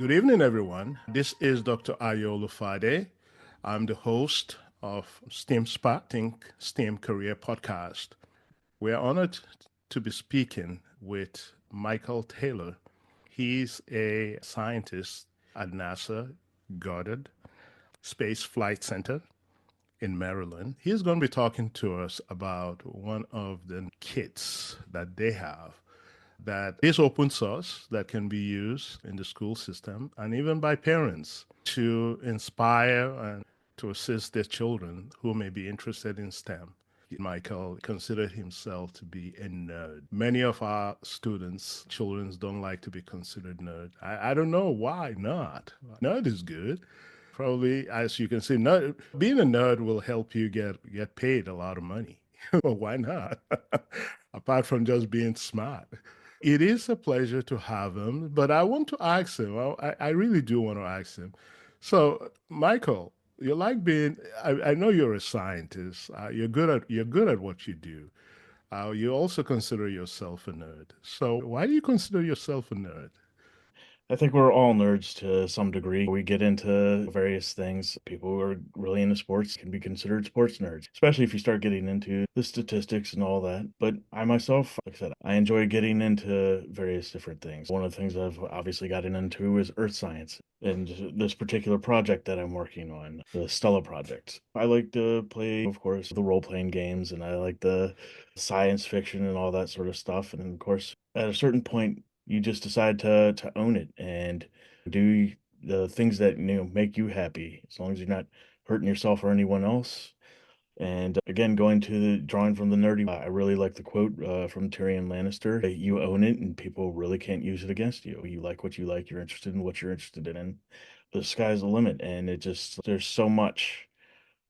Good evening, everyone. This is Dr. Ayo Lufade. I'm the host of STEM Spark Think STEM Career Podcast. We're honored to be speaking with Michael Taylor. He's a scientist at NASA Goddard Space Flight Center in Maryland. He's going to be talking to us about one of the kits that they have that is open source that can be used in the school system and even by parents to inspire and to assist their children who may be interested in STEM. Michael considered himself to be a nerd. Many of our students, children, don't like to be considered nerd. I don't know why not. Nerd is good. Probably, as you can see, being a nerd will help you get paid a lot of money. Well, why not? Apart from just being smart. It is a pleasure to have him, but I want to ask him. I really do want to ask him. So, Michael, you like being. I know you're a scientist. You're good at what you do. You also consider yourself a nerd. So, why do you consider yourself a nerd? I think we're all nerds to some degree. We get into various things. People who are really into sports can be considered sports nerds, especially if you start getting into the statistics and all that. But I myself, like I said, I enjoy getting into various different things. One of the things I've obviously gotten into is earth science. And this particular project that I'm working on, the Stella Project. I like to play, of course, the role playing games, and I like the science fiction and all that sort of stuff. And of course, at a certain point, you just decide to own it and do the things that make you happy, as long as you're not hurting yourself or anyone else. And again, going to the drawing from the nerdy, I really like the quote from Tyrion Lannister: "You own it, and people really can't use it against you. You like what you like. You're interested in what you're interested in. The sky's the limit." And it just there's so much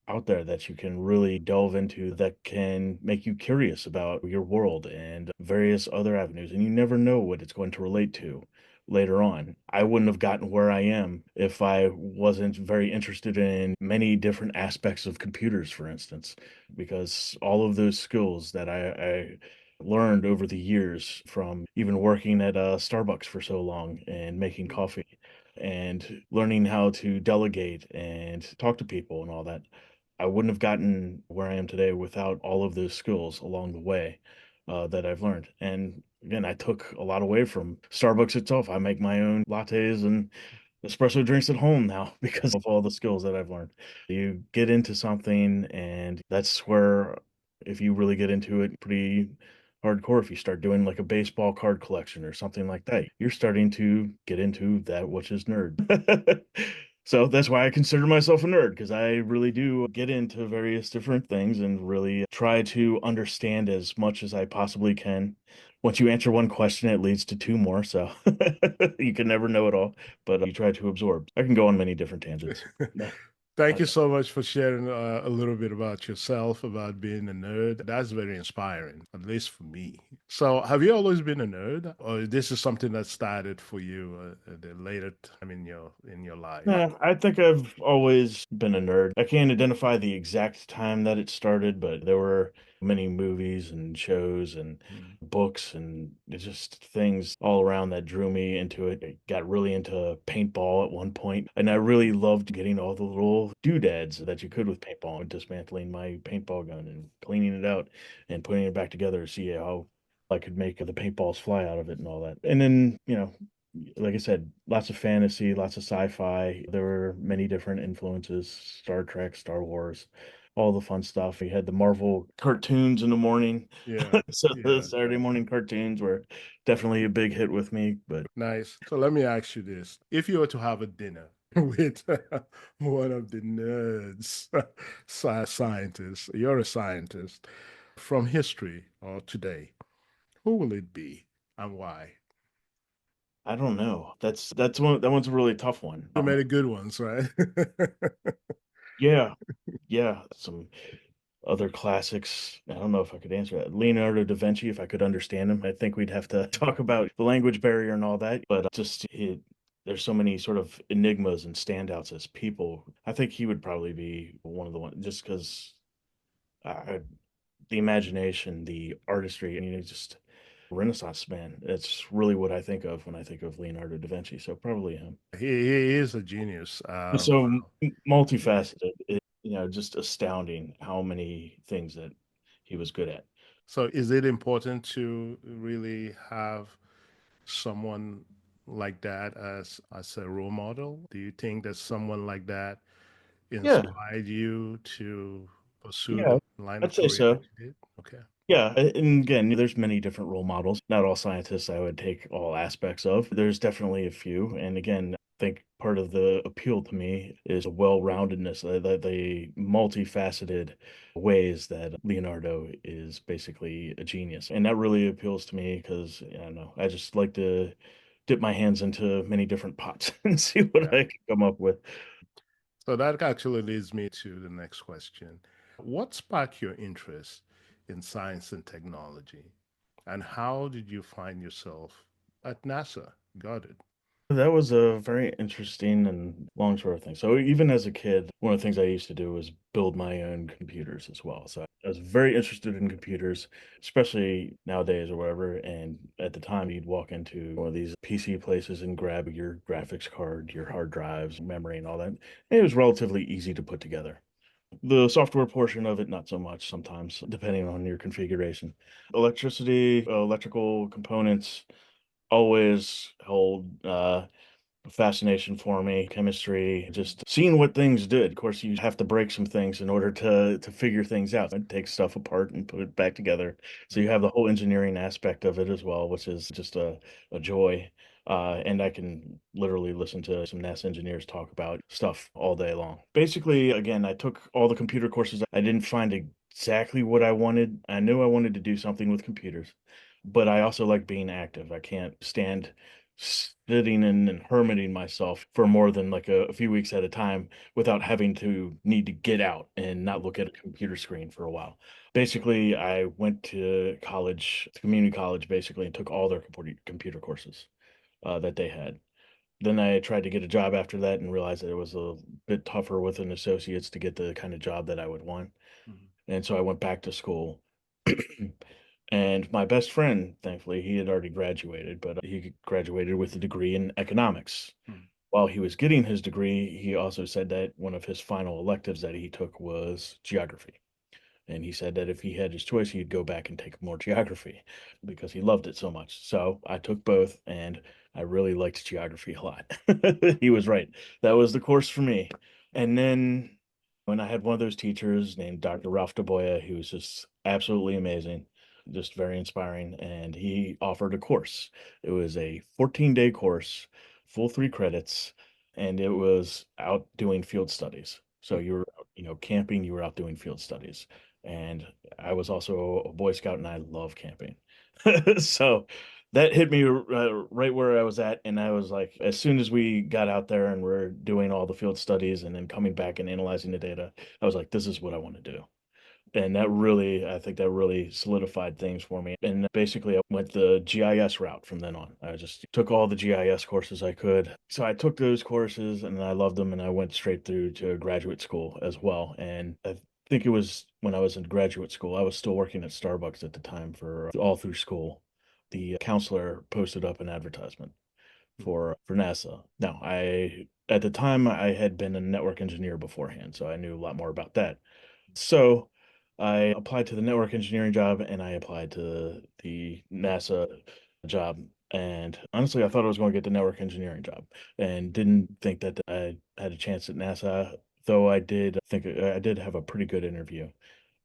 out there that you can really delve into that can make you curious about your world and various other avenues. And you never know what it's going to relate to later on. I wouldn't have gotten where I am if I wasn't very interested in many different aspects of computers, for instance, because all of those skills that I learned over the years from even working at Starbucks for so long and making coffee and learning how to delegate and talk to people and all that. I wouldn't have gotten where I am today without all of those skills along the way that I've learned. And again, I took a lot away from Starbucks itself. I make my own lattes and espresso drinks at home now because of all the skills that I've learned. You get into something, and that's where, if you really get into it pretty hardcore, if you start doing like a baseball card collection or something like that, you're starting to get into that which is nerd. So that's why I consider myself a nerd, because I really do get into various different things and really try to understand as much as I possibly can. Once you answer one question, it leads to two more. So you can never know it all, but you try to absorb. I can go on many different tangents. Yeah. Thank you so much for sharing a little bit about yourself, about being a nerd. That's very inspiring, at least for me. So, have you always been a nerd, or this is something that started for you at a later time in your life? Nah, I think I've always been a nerd. I can't identify the exact time that it started, but there were many movies and shows and Mm. books and just things all around that drew me into it. I got really into paintball at one point, and I really loved getting all the little doodads that you could with paintball and dismantling my paintball gun and cleaning it out and putting it back together to see how I could make the paintballs fly out of it and all that. And then, like I said, lots of fantasy, lots of sci-fi. There were many different influences: Star Trek, Star Wars, all the fun stuff. We had the Marvel cartoons in the morning. Yeah, So the yeah, Saturday morning cartoons were definitely a big hit with me. But nice. So, let me ask you this: if you were to have a dinner with one of the nerds, scientists, you're a scientist from history or today, who will it be and why? I don't know. That one's a really tough one. So many good ones, right? Yeah, yeah. Some other classics. I don't know if I could answer that. Leonardo da Vinci, if I could understand him. I think we'd have to talk about the language barrier and all that. But there's so many sort of enigmas and standouts as people. I think he would probably be one of the ones, just because the imagination, the artistry, just Renaissance man. It's really what I think of when I think of Leonardo da Vinci. So probably him. He is a genius. So multifaceted, just astounding how many things that he was good at. So is it important to really have someone like that as a role model? Do you think that someone like that Yeah, inspired you to pursue yeah, the line I'd of say career that so. you did? Okay. Yeah, and again, there's many different role models. Not all scientists I would take all aspects of. There's definitely a few, and again, I think part of the appeal to me is a well-roundedness, the multifaceted ways that Leonardo is basically a genius, and that really appeals to me because I don't know, I just like to dip my hands into many different pots and see what Yeah. I can come up with. So that actually leads me to the next question. What sparked your interest in science and technology? And how did you find yourself at NASA? Goddard. That was a very interesting and long sort of thing. So even as a kid, one of the things I used to do was build my own computers as well. So I was very interested in computers, especially nowadays or whatever. And at the time, you'd walk into one of these PC places and grab your graphics card, your hard drives, memory, and all that. And it was relatively easy to put together. The software portion of it, not so much sometimes, depending on your configuration. Electricity, electrical components always hold fascination for me, chemistry, just seeing what things did. Of course, you have to break some things in order to figure things out and take stuff apart and put it back together. So you have the whole engineering aspect of it as well, which is just a joy. And I can literally listen to some NASA engineers talk about stuff all day long. Basically, again, I took all the computer courses. I didn't find exactly what I wanted. I knew I wanted to do something with computers, but I also like being active. I can't stand sitting and hermiting myself for more than like a few weeks at a time without having to need to get out and not look at a computer screen for a while. Basically, I went to college, to community college, basically, and took all their computer courses that they had. Then I tried to get a job after that and realized that it was a bit tougher with an associate's to get the kind of job that I would want. Mhm. And so I went back to school. And my best friend, thankfully, he had already graduated, but he graduated with a degree in economics. Mhm. While he was getting his degree, he also said that one of his final electives that he took was geography. And he said that if he had his choice, he'd go back and take more geography because he loved it so much. So I took both, and I really liked geography a lot. He was right. That was the course for me. And then when I had one of those teachers named Dr. Ralph DeBoya, who was just absolutely amazing, just very inspiring, and he offered a course. It was a 14-day course, full 3 credits, and it was out doing field studies. So you were, camping, you were out doing field studies. And I was also a Boy Scout and I love camping. So that hit me right where I was at. And I was like, as soon as we got out there and we're doing all the field studies and then coming back and analyzing the data, I was like, this is what I want to do. And that really, I think that really solidified things for me. And basically, I went the GIS route from then on. I just took all the GIS courses I could. So I took those courses and I loved them. And I went straight through to graduate school as well. And I think it was when I was in graduate school, I was still working at Starbucks at the time for all through school. The counselor posted up an advertisement for NASA. Now, at the time I had been a network engineer beforehand, so I knew a lot more about that. So I applied to the network engineering job and I applied to the NASA job. And honestly, I thought I was going to get the network engineering job and didn't think that I had a chance at NASA, though I did think I did have a pretty good interview.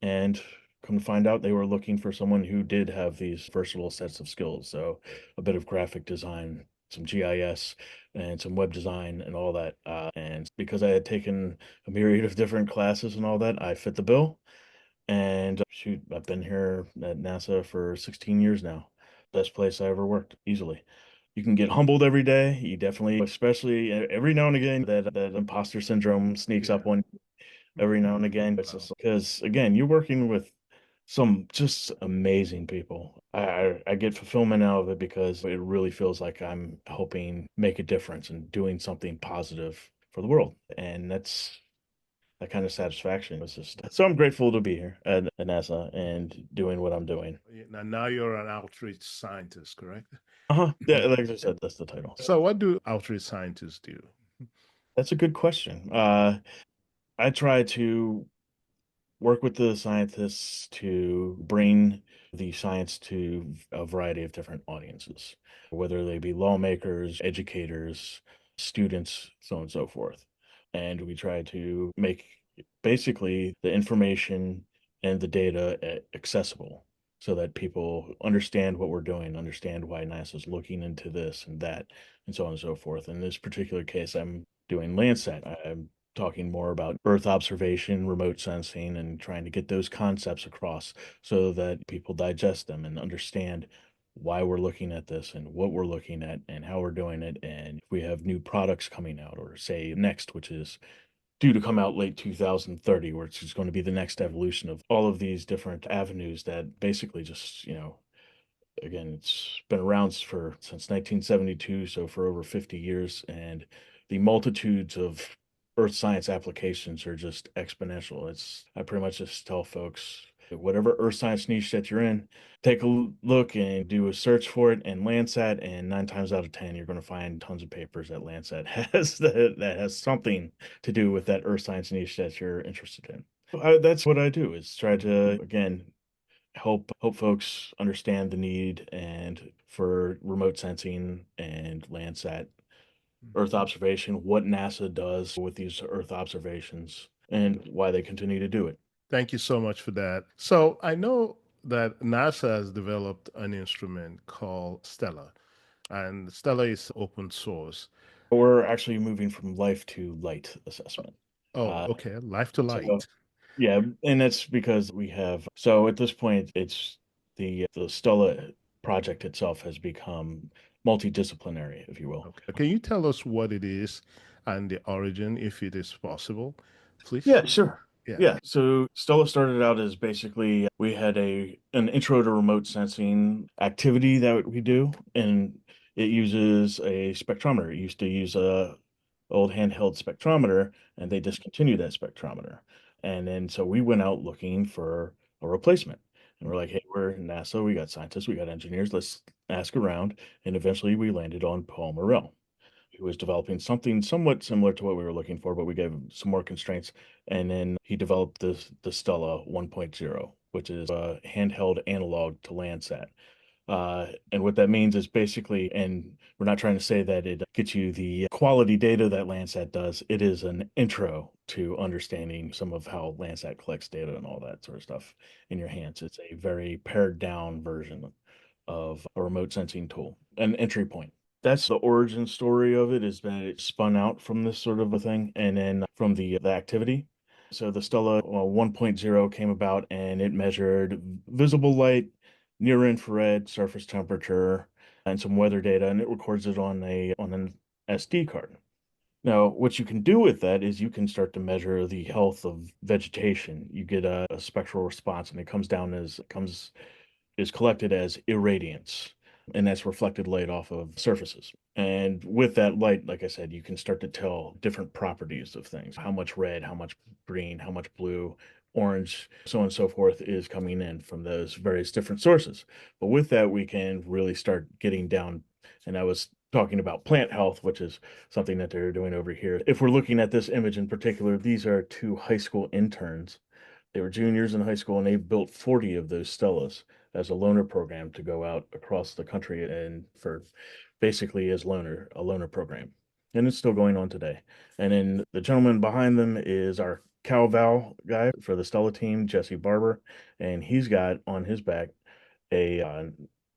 And come to find out, they were looking for someone who did have these versatile sets of skills. So a bit of graphic design, some GIS, and some web design and all that. And because I had taken a myriad of different classes and all that, I fit the bill. And shoot, I've been here at NASA for 16 years now. Best place I ever worked, easily. You can get humbled every day. You definitely, especially every now and again, that imposter syndrome sneaks Yeah. up on you every now and again. It's Wow. just because, again, you're working with some just amazing people. I get fulfillment out of it because it really feels like I'm helping make a difference and doing something positive for the world. And that kind of satisfaction. It's just so I'm grateful to be here at NASA and doing what I'm doing. Now you're an outreach scientist, correct? Uh-huh. Yeah, like I said, that's the title. So what do outreach scientists do? That's a good question. I try to work with the scientists to bring the science to a variety of different audiences, whether they be lawmakers, educators, students, so on and so forth. And we try to make basically the information and the data accessible so that people understand what we're doing, understand why NASA is looking into this and that, and so on and so forth. In this particular case, I'm doing Landsat. I'm talking more about Earth observation, remote sensing, and trying to get those concepts across so that people digest them and understand why we're looking at this and what we're looking at and how we're doing it. And if we have new products coming out, or say next, which is due to come out late 2030, where it's just going to be the next evolution of all of these different avenues that basically just, again, it's been around for since 1972, so for over 50 years, and the multitudes of earth science applications are just exponential. I pretty much just tell folks whatever earth science niche that you're in, take a look and do a search for it in Landsat, and 9 times out of 10, you're going to find tons of papers that Landsat has that has something to do with that earth science niche that you're interested in. That's what I do, is try to, again, help folks understand the need and for remote sensing and Landsat Earth observation, what NASA does with these Earth observations, and why they continue to do it. Thank you so much for that. So I know that NASA has developed an instrument called STELLR, and STELLR is open source. We're actually moving from life to light assessment. Oh, Uh, okay. Life to so light. yeah, and that's because we have, so at this point, it's the Stella project itself has become multidisciplinary, if you will. Okay. Can you tell us what it is and the origin, if it is possible, please? Yeah, sure. Yeah. Yeah. So Stella started out as basically we had an intro to remote sensing activity that we do, and it uses a spectrometer. It used to use a old handheld spectrometer, and they discontinued that spectrometer. And then so we went out looking for a replacement. And we're like, hey, we're NASA, we got scientists, we got engineers, let's ask around. And eventually we landed on Paul Morrell, who was developing something somewhat similar to what we were looking for, but we gave him some more constraints. And then he developed the Stella 1.0, which is a handheld analog to Landsat. And what that means is basically, and we're not trying to say that it gets you the quality data that Landsat does. It is an intro to understanding some of how Landsat collects data and all that sort of stuff in your hands. It's a very pared down version of a remote sensing tool, an entry point. That's the origin story of it, is that it spun out from this sort of a thing and then from the activity. So the Stella 1.0 came about and it measured visible light, near infrared, surface temperature, and some weather data, and it records it on an SD card. Now, what you can do with that is you can start to measure the health of vegetation. You get a spectral response, and it comes is collected as irradiance, and that's reflected light off of surfaces. And with that light, like I said, you can start to tell different properties of things, how much red, how much green, how much blue, orange, so on and so forth is coming in from those various different sources. But with that, we can really start getting down. And I was talking about plant health, which is something that they're doing over here. If we're looking at this image in particular, these are two high school interns. They were juniors in high school, and they built 40 of those Stellas as a loaner program to go out across the country and for basically as a loaner program. And it's still going on today. And then the gentleman behind them is our Cal-Val guy for the Stella team, Jesse Barber, and he's got on his back a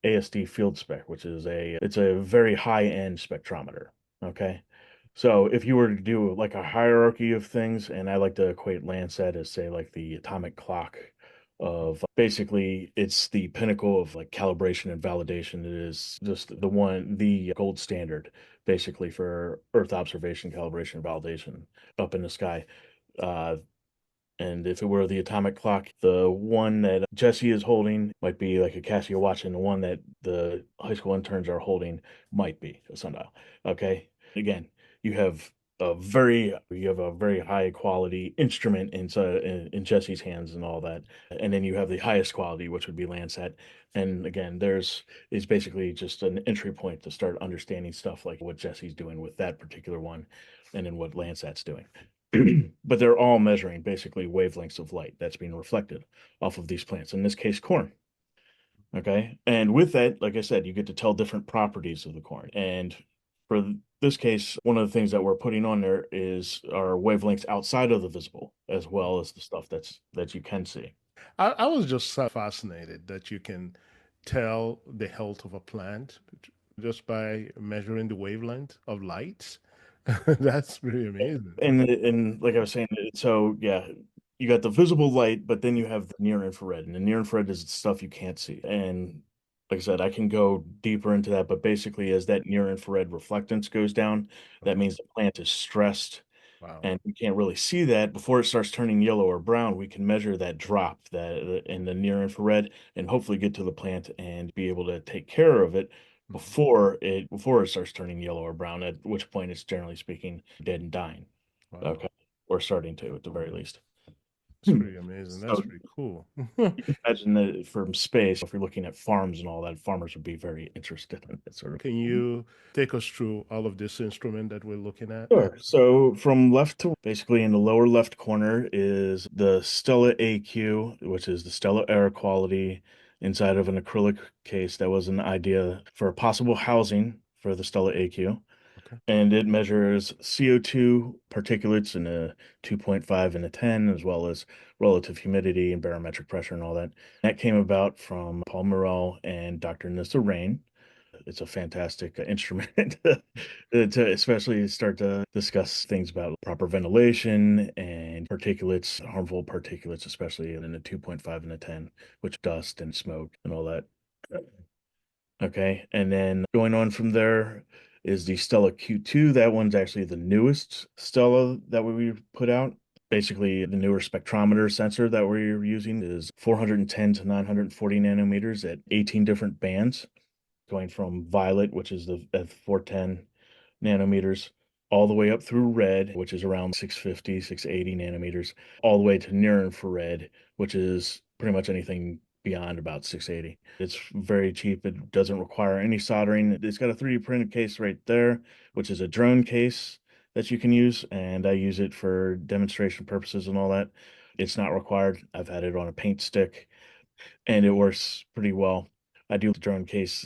ASD field spec, which is it's a very high-end spectrometer. Okay. So if you were to do like a hierarchy of things, and I like to equate Landsat as, say, like the atomic clock of basically it's the pinnacle of like calibration and validation. It is just the gold standard basically for Earth observation, calibration, and validation up in the sky. Uh, and if it were the atomic clock, the one that Jesse is holding might be like a Casio watch, and the one that the high school interns are holding might be a sundial. Okay. Again, you have you have a very high quality instrument in Jesse's hands and all that. And then you have the highest quality, which would be Landsat. And again, there's is basically just an entry point to start understanding stuff like what Jesse's doing with that particular one, and then what Landsat's doing. But they're all measuring basically wavelengths of light that's being reflected off of these plants, in this case, corn. Okay. And with that, like I said, you get to tell different properties of the corn. And for this case, one of the things that we're putting on there is our wavelengths outside of the visible, as well as the stuff that you can see. I was just so fascinated that you can tell the health of a plant just by measuring the wavelength of light. That's pretty amazing. And like I was saying, so yeah, you got the visible light, but then you have the near infrared, and the near infrared is the stuff you can't see. And like I said, I can go deeper into that, but basically, as that near infrared reflectance goes down, that Uh-huh. means the plant is stressed, Wow. and we can't really see that before it starts turning yellow or brown. We can measure that drop that in the near infrared, and hopefully get to the plant and be able to take care of it Mhm. before it starts turning yellow or brown. At which point, it's generally speaking dead and dying. Wow. Okay, or starting to at the very least. That's pretty amazing. That's So pretty cool. you can imagine that from space, if you're looking at farms and all that, farmers would be very interested in that sort of. Can you take us through all of this instrument that we're looking at? Sure. So from left to basically in the lower left corner is the Stella AQ, which is the Stella air quality inside of an acrylic case. That was an idea for possible housing for the Stella AQ. Okay. And it measures CO2 particulates in a 2.5 and a 10, as well as relative humidity and barometric pressure and all that. That came about from Paul Morrell and Dr. Nissa Rain. It's a fantastic instrument to especially start to discuss things about proper ventilation and particulates, harmful particulates, especially in the 2.5 and the 10, which dust and smoke and all that. Okay. And then going on from there is the Stella Q2. That one's actually the newest Stella that we put out. Basically, the newer spectrometer sensor that we're using is 410 to 940 nanometers at 18 different bands, going from violet, which is the at 410 nanometers, all the way up through red, which is around 650, 680 nanometers, all the way to near infrared, which is pretty much anything beyond about 680. It's very cheap. It doesn't require any soldering. It's got a 3D printed case right there, which is a drone case that you can use, and I use it for demonstration purposes and all that. It's not required. I've had it on a paint stick and it works pretty well. I do the drone case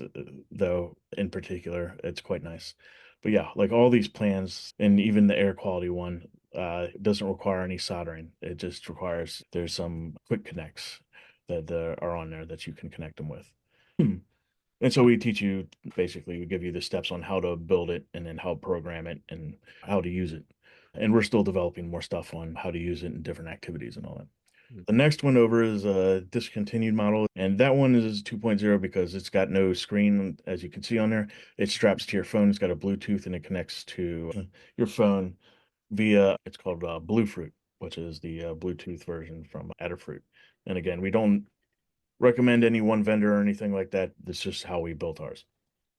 though, in particular, it's quite nice. But yeah, like all these plans and even the air quality one, it doesn't require any soldering. It just requires there's some quick connects that are on there that you can connect them with. Hmm. And so we teach you basically, we give you the steps on how to build it and then how to program it and how to use it. And we're still developing more stuff on how to use it in different activities and all that. The next one over is a discontinued model, and that one is 2.0 because it's got no screen, as you can see on there. It straps to your phone. It's got a Bluetooth, and it connects to your phone via, it's called Bluefruit, which is the Bluetooth version from Adafruit. And again, we don't recommend any one vendor or anything like that. That's just how we built ours.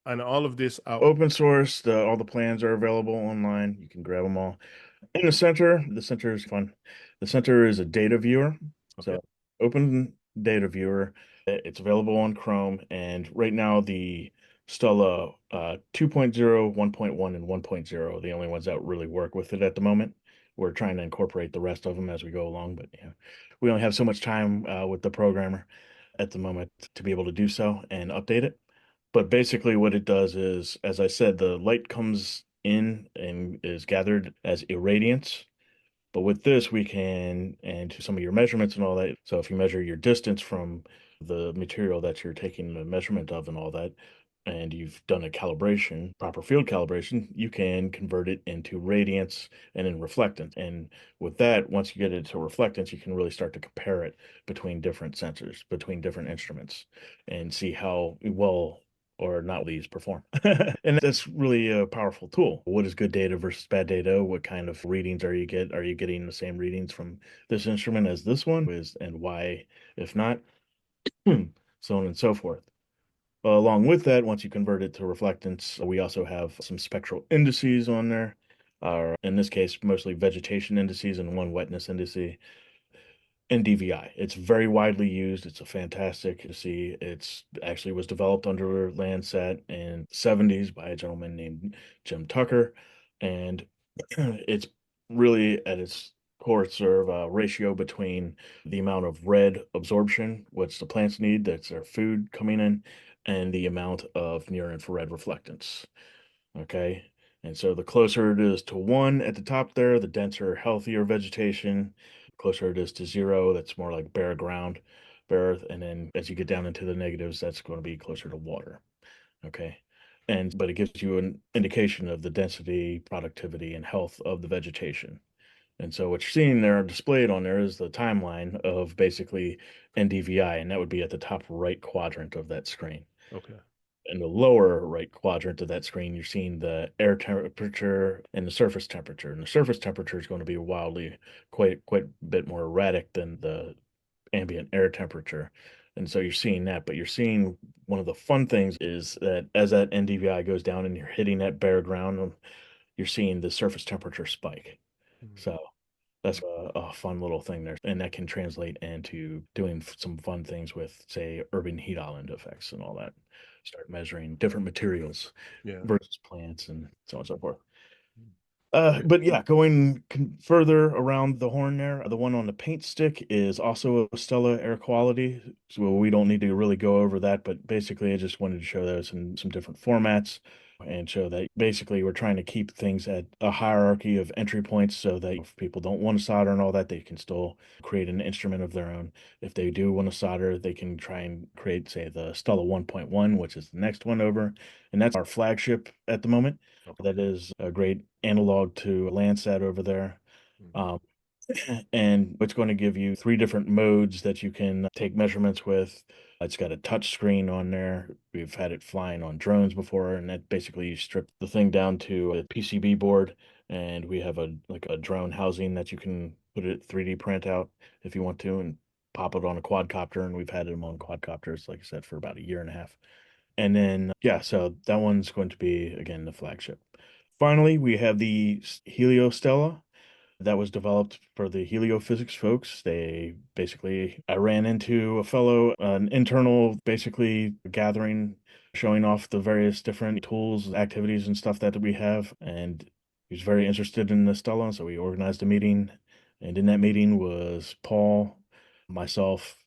And all of this out. Open source, all the plans are available online. You can grab them all. In the center is fun. The center is a data viewer. Okay. So open data viewer. It's available on Chrome. And right now the Stella 2.0, 1.1, and 1.0 are the only ones that really work with it at the moment. We're trying to incorporate the rest of them as we go along, but yeah, we only have so much time with the programmer at the moment to be able to do so and update it. But basically, what it does is, as I said, the light comes in and is gathered as irradiance. But with this, we can, and to some of your measurements and all that. So if you measure your distance from the material that you're taking the measurement of and all that, and you've done a calibration, proper field calibration, you can convert it into radiance and in reflectance. And with that, once you get it to reflectance, you can really start to compare it between different sensors, between different instruments, and see how well or not these perform. And that's really a powerful tool. What is good data versus bad data? What kind of readings are you get? Are you getting the same readings from this instrument as this one? Is and why, if not, so on and so forth. Along with that, once you convert it to reflectance, we also have some spectral indices on there. are, in this case, mostly vegetation indices and one wetness indice. NDVI. It's very widely used. It's a fantastic to see. It's actually was developed under Landsat in the 70s by a gentleman named Jim Tucker. And it's really at its core, it's sort of a ratio between the amount of red absorption, which the plants need, that's their food coming in, and the amount of near infrared reflectance. Okay. And so the closer it is to one at the top there, the denser, healthier vegetation. Closer it is to zero, that's more like bare ground, bare earth. And then as you get down into the negatives, that's going to be closer to water. Okay. And but it gives you an indication of the density, productivity, and health of the vegetation. And so what you're seeing there displayed on there is the timeline of basically NDVI, and that would be at the top right quadrant of that screen. Okay. In the lower right quadrant of that screen, you're seeing the air temperature and the surface temperature. And the surface temperature is going to be wildly quite a bit more erratic than the ambient air temperature. And so you're seeing that, but you're seeing one of the fun things is that as that NDVI goes down and you're hitting that bare ground, you're seeing the surface temperature spike. Mm. So that's a fun little thing there. And that can translate into doing some fun things with, say, urban heat island effects and all that. Start measuring different materials Yeah. versus plants and so on and so forth. Yeah. But yeah, going further around the horn there, the one on the paint stick is also a Stella air quality. So we don't need to really go over that, but basically I just wanted to show those in some different formats and show that basically we're trying to keep things at a hierarchy of entry points so that if people don't want to solder and all that, they can still create an instrument of their own. If they do want to solder, they can try and create, say, the Stella 1.1, which is the next one over. And that's our flagship at the moment. Okay. That is a great analog to Landsat over there. Mm. Um, and it's going to give you three different modes that you can take measurements with. It's got a touch screen on there. We've had it flying on drones before, and that basically you strip the thing down to a PCB board, and we have a like a drone housing that you can put it 3D print out if you want to, and pop it on a quadcopter. And we've had them on quadcopters, like I said, for about a year and a half. And then, yeah, so that one's going to be, again, the flagship. Finally, we have the Heliostella that was developed for the heliophysics folks. They basically, I ran into a fellow, an internal, basically gathering, showing off the various different tools, activities, and stuff that we have. And he was very interested in the Stella, so we organized a meeting. And in that meeting was Paul, myself,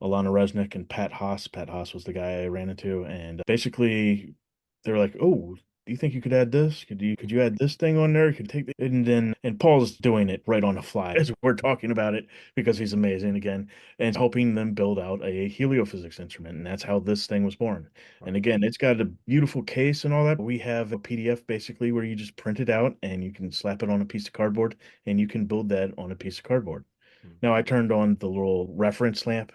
Alana Resnick and Pat Haas. Pat Haas was the guy I ran into, and basically they were like, "Oh, do you think you could add this? Could you add this thing on there? You could take the, and then and Paul's doing it right on the fly as we're talking about it because he's amazing again and helping them build out a heliophysics instrument, and that's how this thing was born. And Wow. again, it's got a beautiful case and all that. We have a PDF basically where you just print it out and you can slap it on a piece of cardboard and you can build that on a piece of cardboard. Mm. Now I turned on the little reference lamp,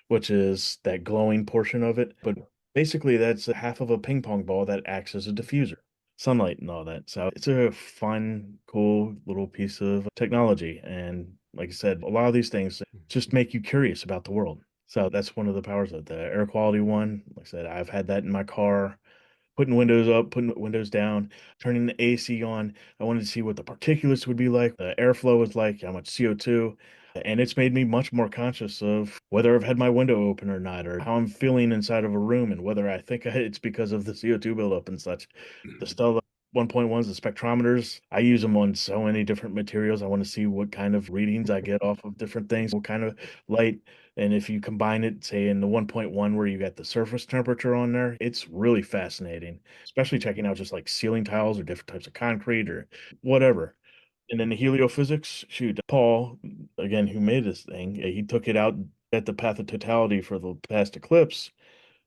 which is that glowing portion of it, but basically that's a half of a ping pong ball that acts as a diffuser, sunlight and all that. So it's a fun, cool little piece of technology. And like I said, a lot of these things just make you curious about the world. So that's one of the powers of the air quality one. Like I said, I've had that in my car, putting windows up, putting windows down, turning the AC on. I wanted to see what the particulates would be like, the airflow was like, how much CO2. And it's made me much more conscious of whether I've had my window open or not, or how I'm feeling inside of a room, and whether I think it's because of the CO2 buildup and such. The Stella 1.1s, the spectrometers, I use them on so many different materials. I want to see what kind of readings I get off of different things, what kind of light. And if you combine it, say in the 1.1 where you got the surface temperature on there, it's really fascinating, especially checking out just like ceiling tiles or different types of concrete or whatever. And then the heliophysics, shoot, Paul, again, who made this thing, he took it out at the path of totality for the past eclipse,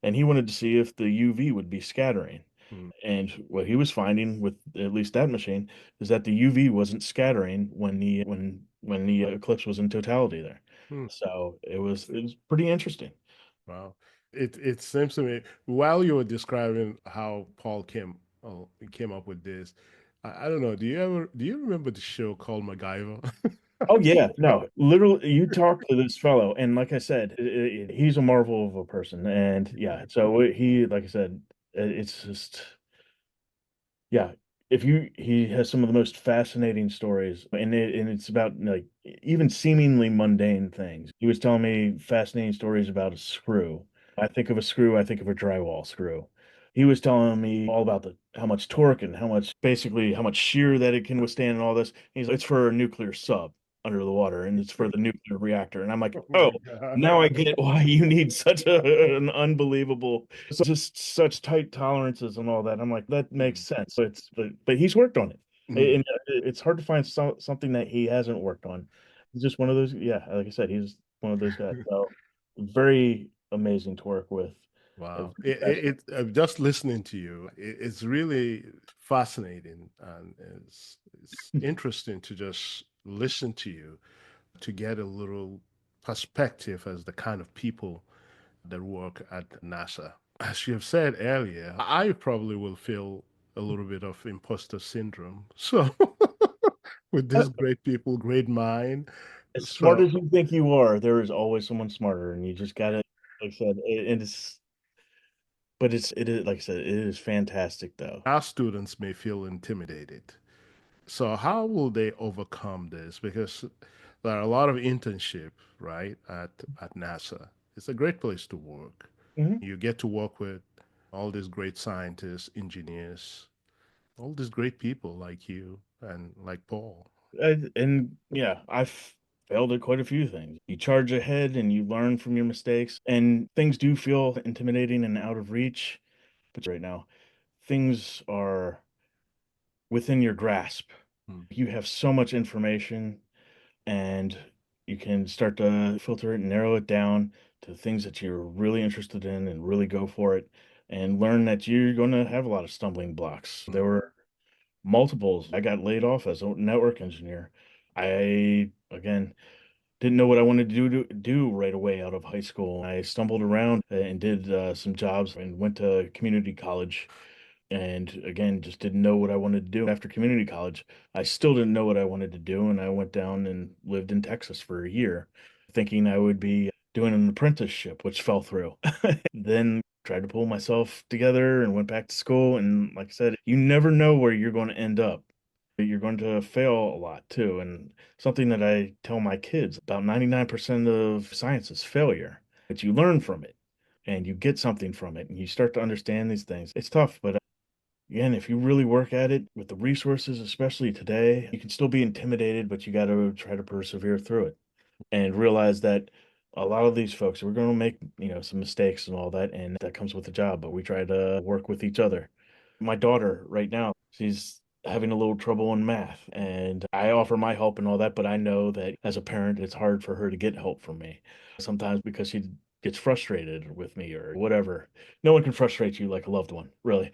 and he wanted to see if the UV would be scattering. Mm. And what he was finding with at least that machine is that the UV wasn't scattering when the eclipse was in totality there. Mm. So it was pretty interesting. Wow. It seems to me while you were describing how Paul came up with this, I don't know. Do you remember the show called MacGyver? Oh yeah, no, literally, you talk to this fellow, and like I said, he's a marvel of a person, and yeah, so he, like I said, it's just, yeah, he has some of the most fascinating stories, and it's about like even seemingly mundane things. He was telling me fascinating stories about a screw. I think of a screw, I think of a drywall screw. He was telling me all about the how much torque and how much basically how much shear that it can withstand and all this. He's like, it's for a nuclear sub under the water and it's for the nuclear reactor. And I'm like, Oh oh, my God. now I get why you need such an unbelievable, just such tight tolerances and all that. I'm like, that makes Mm, sense. So but he's worked on it, mm. and it's hard to find something that he hasn't worked on. He's just one of those. Yeah, like I said, he's one of those guys. So very amazing to work with. Wow. Just listening to you, it's really fascinating and it's interesting to just listen to you to get a little perspective as the kind of people that work at NASA. As you have said earlier, I probably will feel a little bit of imposter syndrome. So, with these great people, great mind. As smart So, as you think you are, there is always someone smarter, and you just gotta, like I said, it is like I said, it is fantastic though. our students may feel intimidated. So, how will they overcome this? Because there are a lot of internship, right, at NASA. It's a great place to work. Mhm. You get to work with all these great scientists, engineers, all these great people like you and like Paul. And yeah, I've failed at quite a few things. You charge ahead and you learn from your mistakes, and things do feel intimidating and out of reach. But right now, things are within your grasp. Hmm. You have so much information, and you can start to filter it and narrow it down to things that you're really interested in and really go for it and learn that you're going to have a lot of stumbling blocks. There Hmm. were multiples. I got laid off as a network engineer. I, again, didn't know what I wanted to do right away out of high school. I stumbled around and did some jobs and went to community college. And again, just didn't know what I wanted to do after community college. I still didn't know what I wanted to do, and I went down and lived in Texas for a year, thinking I would be doing an apprenticeship, which fell through. Then tried to pull myself together and went back to school. And like I said, you never know where you're going to end up. You're going to fail a lot too. And something that I tell my kids about 99% of science is failure, but you learn from it and you get something from it and you start to understand these things. It's tough, but again, if you really work at it with the resources, especially today, you can still be intimidated, but you got to try to persevere through it and realize that a lot of these folks, we're going to make, some mistakes and all that, and that comes with the job, but we try to work with each other. My daughter right now, she's having a little trouble in math, and I offer my help and all that, but I know that as a parent, it's hard for her to get help from me. Sometimes because she gets frustrated with me or whatever. No one can frustrate you like a loved one, really.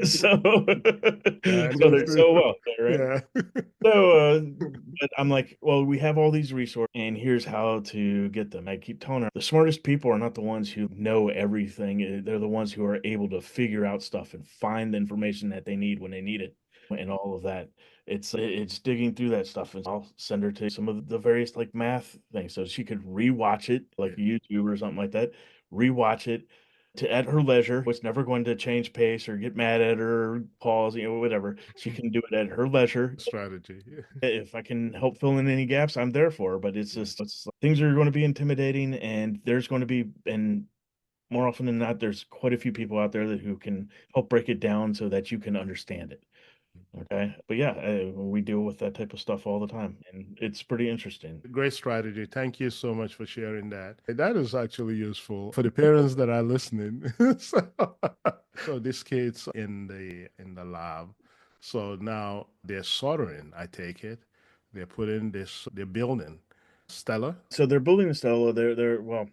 So, I so know they're too. so well, right? Yeah. So, but I'm like, well, we have all these resources, and here's how to get them. I keep telling her the smartest people are not the ones who know everything. They're the ones who are able to figure out stuff and find the information that they need when they need it, and all of that. It's digging through that stuff, and I'll send her to some of the various like math things so she could rewatch it, like YouTube or something like that. Rewatch it at her leisure. It's never going to change pace or get mad at her, or pause, whatever. She can do it at her leisure. Strategy. If I can help fill in any gaps, I'm there for her. But Yeah. things are going to be intimidating, and there's going to be, and more often than not, there's quite a few people out there who can help break it down so that you can understand it. Okay, but yeah, we deal with that type of stuff all the time, and it's pretty interesting. Great strategy. Thank you so much for sharing that. That is actually useful for the parents that are listening. so, so these kids in the lab. So now they're soldering, I take it. They're putting this, they're building Stella. So they're building a Stella. They're well.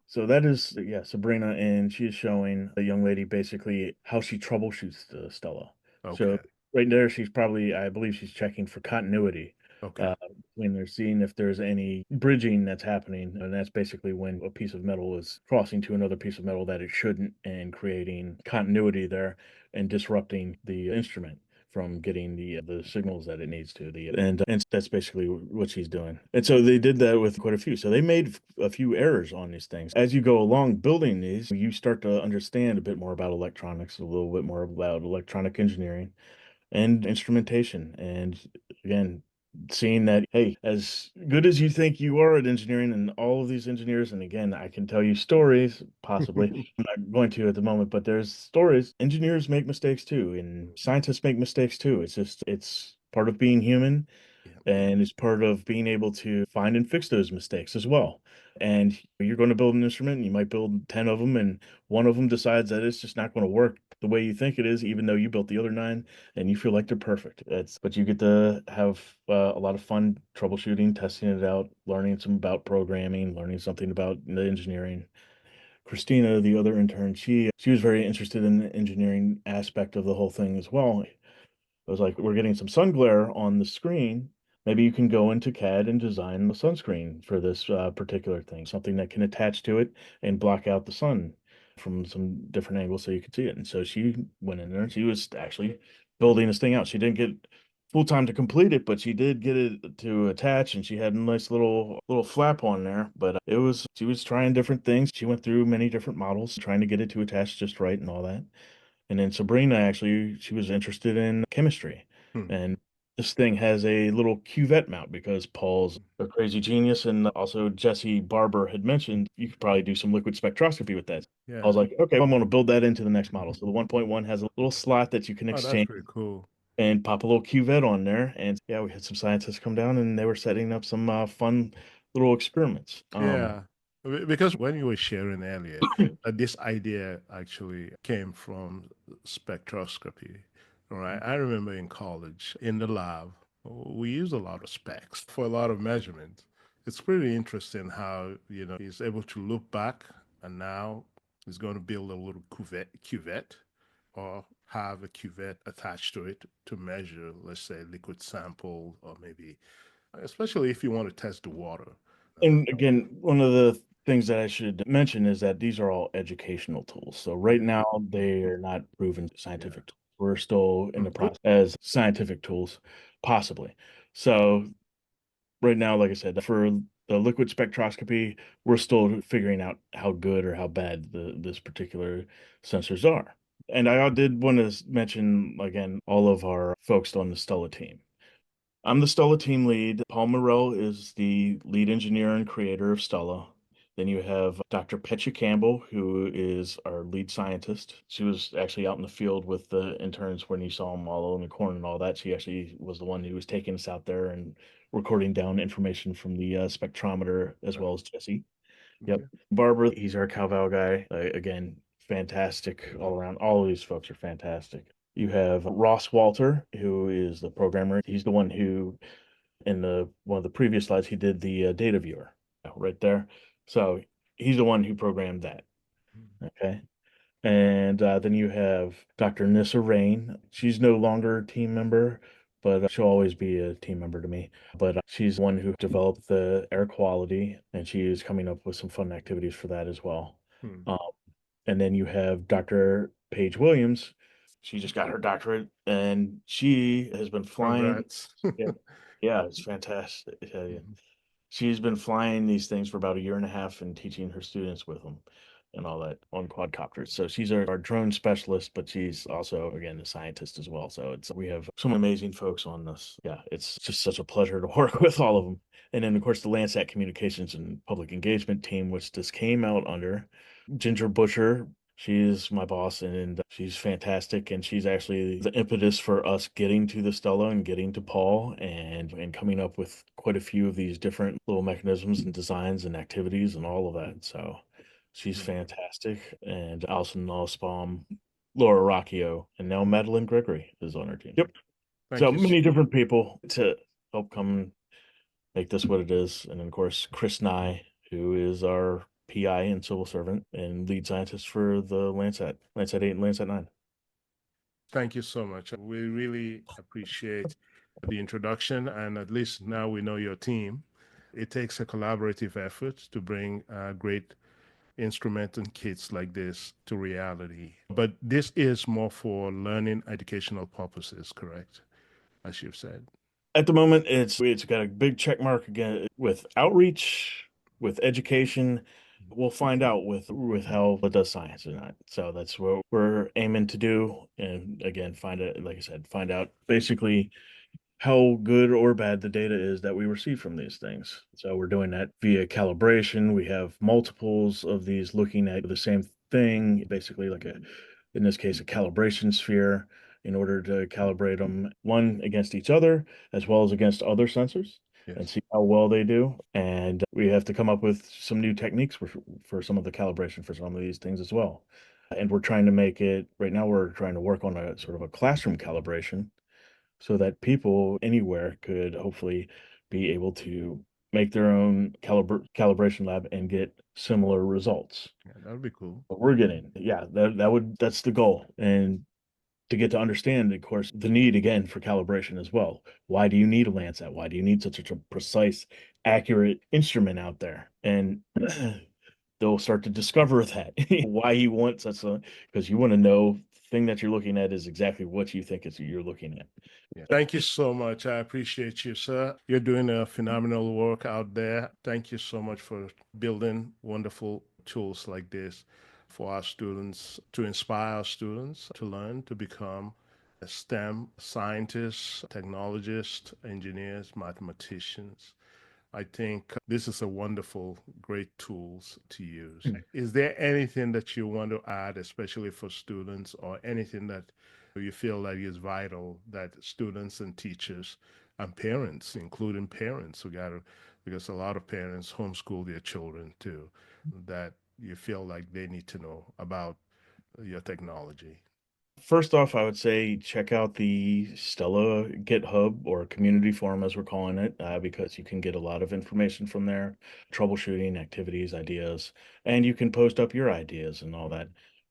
So that is, yeah, Sabrina, and she is showing a young lady basically how she troubleshoots the Stella. So Okay. right there, she's probably, I believe she's checking for continuity. Okay. When they're seeing if there's any bridging that's happening, and that's basically when a piece of metal is crossing to another piece of metal that it shouldn't, and creating continuity there and disrupting the instrument from getting the signals that it needs to. And that's basically what she's doing. And so they did that with quite a few. So they made a few errors on these things. As you go along building these, you start to understand a bit more about electronics, a little bit more about electronic engineering. and instrumentation. And again, seeing that, hey, as good as you think you are at engineering and all of these engineers, and again, I can tell you stories, possibly. I'm not going to at the moment, but there's stories. Engineers make mistakes too, and scientists make mistakes too. It's part of being human, Yeah. and it's part of being able to find and fix those mistakes as well. And you're going to build an instrument, and you might build 10 of them, and one of them decides that it's just not going to work the way you think it is, even though you built the other nine and you feel like they're perfect. But you get to have a lot of fun troubleshooting, testing it out, learning some about programming, learning something about the engineering. Christina, the other intern, she was very interested in the engineering aspect of the whole thing as well. I was like, we're getting some sun glare on the screen. Maybe you can go into CAD and design the sunscreen for this particular thing, something that can attach to it and block out the sun from some different angles so you can see it. And so she went in there and she was actually building this thing out. She didn't get full time to complete it, but she did get it to attach, and she had a nice little flap on there. But it was she was trying different things. She went through many different models, trying to get it to attach just right and all that. And then Sabrina, actually, she was interested in chemistry. Hmm. And this thing has a little cuvette mount because Paul's a crazy genius. And also, Jesse Barber had mentioned you could probably do some liquid spectroscopy with that. I was Yeah. like, okay, I'm going to build that into the next model. So the 1.1 has a little slot that you can Oh, that's exchange pretty cool. and pop a little cuvette on there. And yeah, we had some scientists come down and they were setting up some fun little experiments. Yeah, because when you were sharing earlier, this idea actually came from spectroscopy. Right? I remember in college, in the lab, we use a lot of specs for a lot of measurements. It's pretty interesting how, he's able to look back and now he's going to build a little cuvette or have a cuvette attached to it to measure, let's say, liquid sample or maybe, especially if you want to test the water. And again, one of the things that I should mention is that these are all educational tools. So right Yeah. now they are not proven Yeah. scientific tools. We're still in the Mhm. process as scientific tools, possibly. So right now, like I said, for the liquid spectroscopy, we're still figuring out how good or how bad this particular sensors are. And I did want to mention again all of our folks on the Stella team. I'm the Stella team lead. Paul Morell is the lead engineer and creator of Stella. Then you have Dr. Petcha Campbell, who is our lead scientist. She was actually out in the field with the interns when you saw them all in the corn and all that. She actually was the one who was taking us out there and recording down information from the spectrometer as well as Jesse. Yep. Okay. Barbara, he's our cowbell guy. Again, fantastic all around. All of these folks are fantastic. You have Ross Walter, who is the programmer. He's the one who, in the one of the previous slides, he did the data viewer right there. So he's the one who programmed that. Okay. And then you have Dr. Nissa Rain. She's no longer a team member, but she'll always be a team member to me. But she's the one who developed the air quality, and she is coming up with some fun activities for that as well. Hmm. Um, and then you have Dr. Paige Williams. She just got her doctorate, and she has been flying. Congrats. Yeah, yeah, it's fantastic. I tell you. Mhm. She's been flying these things for about a year and a half and teaching her students with them and all that on quadcopters. So she's our drone specialist, but she's also, again, a scientist as well. So we have some amazing folks on this. Yeah, it's just such a pleasure to work with all of them. And then, of course, the Landsat Communications and Public Engagement team, which this came out under. Ginger Busher, she's my boss, and she's fantastic. And she's actually the impetus for us getting to the Stella and getting to Paul and coming up with quite a few of these different little mechanisms and designs and activities and all of that. So she's Mhm. fantastic. And Alison Nussbaum, Laura Rocchio, and now Madeline Gregory is on our team. Yep. Thank So you. many different people to help come make this what it is. And then, of course, Chris Nye, who is our PI and civil servant and lead scientist for the Landsat 8 and Landsat 9. Thank you so much. We really appreciate the introduction, and at least now we know your team. It takes a collaborative effort to bring great instrument and kits like this to reality. But this is more for learning educational purposes, correct? As you've said. At the moment, it's got a big check mark again with outreach, with education, We'll find out with how it does science or not. So that's what we're aiming to do. And again, find it, like I said, find out basically how good or bad the data is that we receive from these things. So we're doing that via calibration. We have multiples of these looking at the same thing, basically like in this case, a calibration sphere in order to calibrate them one against each other as well as against other sensors and Yes. see how well they do. And we have to come up with some new techniques for some of the calibration for some of these things as well. And we're trying to make it right now, we're trying to work on a sort of a classroom calibration so that people anywhere could hopefully be able to make their own calibration lab and get similar results. Yeah, that would be cool. What we're getting, yeah, that's the goal. And to get to understand, of course, the need again for calibration as well. Why do you need a Landsat? Why do you need such a precise, accurate instrument out there? And they'll start to discover that why you want such a because you want to know the thing that you're looking at is exactly what you think is you're looking at. Yeah. Thank you so much. I appreciate you, sir. You're doing a phenomenal work out there. Thank you so much for building wonderful tools like this for our students, to inspire our students to learn, to become a STEM scientists, technologists, engineers, mathematicians. I think this is a wonderful, great tools to use. Is there anything that you want to add, especially for students, or anything that you feel like is vital that students and teachers and parents, including parents, who got to, because a lot of parents homeschool their children too, that you feel like they need to know about your technology? First off, I would say check out the Stella GitHub or community forum, as we're calling it, because you can get a lot of information from there, troubleshooting, activities, ideas, and you can post up your ideas and all that.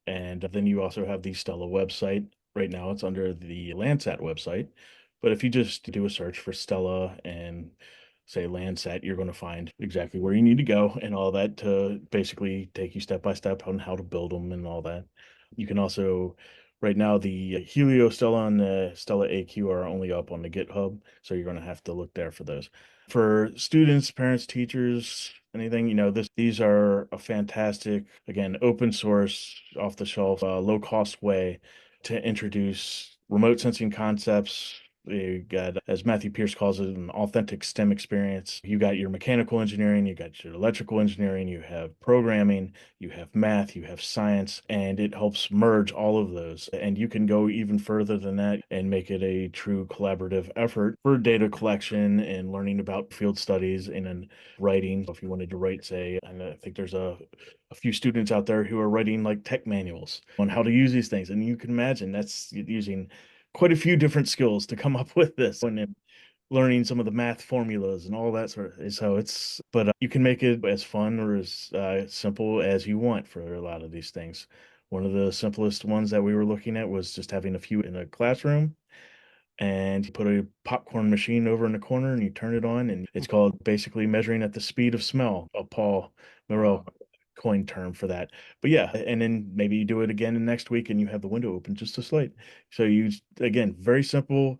And then you also have the Stella website. Right now, it's under the Landsat website. But if you just do a search for Stella and say Landsat, you're going to find exactly where you need to go and all that to basically take you step by step on how to build them and all that. You can also right now, the Helio Stella and the Stella AQ are only up on the GitHub, so you're going to have to look there for those. For students, parents, teachers, anything, these are a fantastic, again, open source, off the shelf, low cost way to introduce remote sensing concepts. You got, as Matthew Pierce calls it, an authentic STEM experience. You got your mechanical engineering, you got your electrical engineering, you have programming, you have math, you have science, and it helps merge all of those. And you can go even further than that and make it a true collaborative effort for data collection and learning about field studies and then writing. If you wanted to write, say, and I think there's a few students out there who are writing like tech manuals on how to use these things. And you can imagine that's using quite a few different skills to come up with this and then learning some of the math formulas and all that sort of. So it's, but you can make it as fun or as simple as you want for a lot of these things. One of the simplest ones that we were looking at was just having a few in a classroom and you put a popcorn machine over in the corner and you turn it on and it's called basically measuring at the speed of smell, a Paul Morrell Wow. coined term for that. But yeah, and then maybe you do it again the next week and you have the window open just a slight. So you, again, very simple,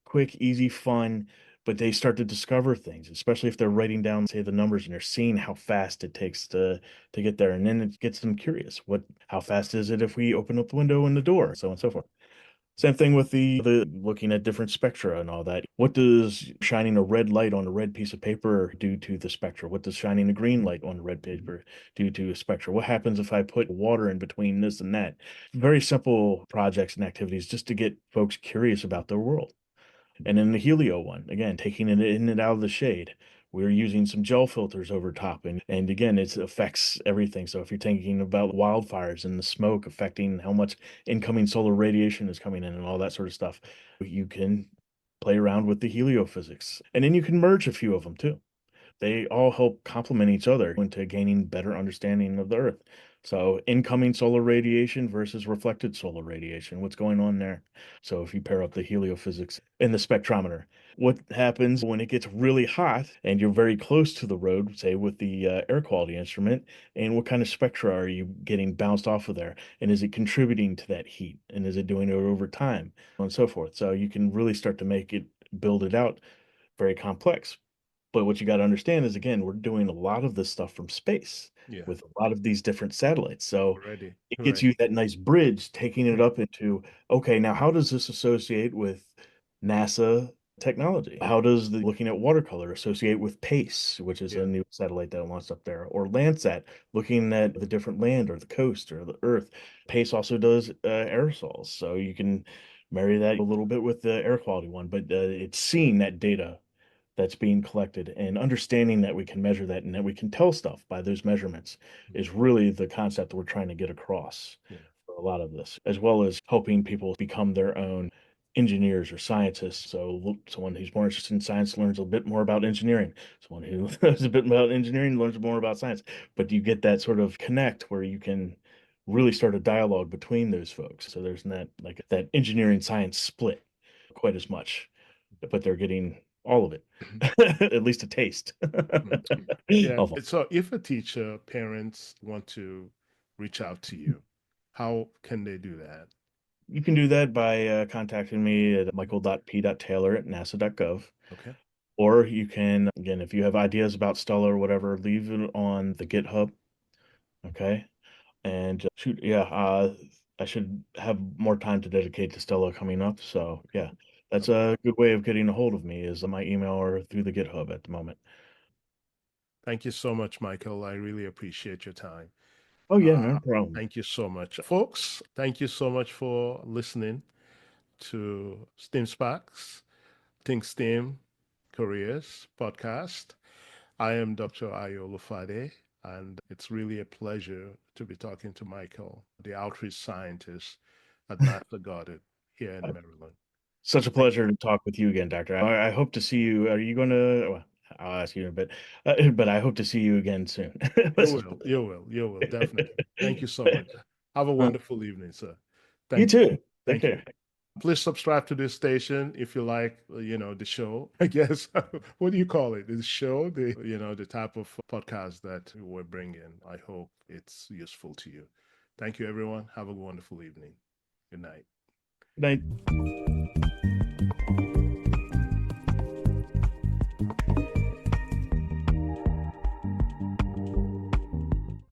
quick, easy, fun, but they start to discover things, especially if they're writing down, say, the numbers and they're seeing how fast it takes to get there. And then it gets them curious. How fast is it if we open up the window and the door, so on and so forth. Same thing with the looking at different spectra and all that. What does shining a red light on a red piece of paper do to the spectra? What does shining a green light on a red paper do to a spectra? What happens if I put water in between this and that? Very simple projects and activities just to get folks curious about their world. And then the Helio one, again, taking it in and out of the shade. We're using some gel filters over top, and again, it affects everything. So if you're thinking about wildfires and the smoke affecting how much incoming solar radiation is coming in and all that sort of stuff, you can play around with the heliophysics. And then you can merge a few of them too. They all help complement each other into gaining better understanding of the Earth. So incoming solar radiation versus reflected solar radiation, what's going on there? So if you pair up the heliophysics and the spectrometer, what happens when it gets really hot and you're very close to the road, say with the air quality instrument, and what kind of spectra are you getting bounced off of there? And is it contributing to that heat? And is it doing it over time? And so forth. So you can really start to make it, build it out very complex. But what you got to understand is, again, we're doing a lot of this stuff from space Yeah. with a lot of these different satellites. So Already. it gets Right. you that nice bridge, taking it Mm. up into, okay, now how does this associate with NASA technology? How does the looking at watercolor associate with PACE, which is a Yeah. new satellite that launched up there, or Landsat, looking at the different land or the coast or the Earth? PACE also does aerosols, so you can marry that a little bit with the air quality one, but it's seeing that data that's being collected and understanding that we can measure that and that we can tell stuff by those measurements Mm. is really the concept that we're trying to get across Yeah. for a lot of this, as well as helping people become their own engineers or scientists. So someone who's more interested in science learns a bit more about engineering. Someone who knows a bit about engineering learns more about science. But you get that sort of connect where you can really start a dialogue between those folks. So there's not like that engineering science split quite as much, but they're getting all of it, at least a taste Mm. Yeah. of it. So if a teacher, parents want to reach out to you, how can they do that? You can do that by contacting me at michael.p.taylor@nasa.gov. Okay. Or you can, again, if you have ideas about Stella or whatever, leave it on the GitHub. Okay. And shoot, yeah, I should have more time to dedicate to Stella coming up. So, Okay. yeah, that's Okay. a good way of getting a hold of me is my email or through the GitHub at the moment. Thank you so much, Michael. I really appreciate your time. Oh, yeah, no Uh, problem. Thank you so much. Folks, thank you so much for listening to STEM Sparks, Think STEM Careers podcast. I am Dr. Ayo Lufade, and it's really a pleasure to be talking to Michael, the outreach scientist at NASA Goddard here in Maryland. Such a Thank pleasure to talk with you again, Doctor. I hope to see you. Are you going to? Well, I'll ask you in a bit, but I hope to see you again soon. you. Let's just put You will, definitely. Thank you so much. it. Have a Uh, wonderful evening, sir. you Thank you. too. Take Thank you. care. Please subscribe to this station if you like, the show. I guess what do you call it? The show, the type of podcast that we're bringing. I hope it's useful to you. Thank you, everyone. Have a wonderful evening. Good night. Good night.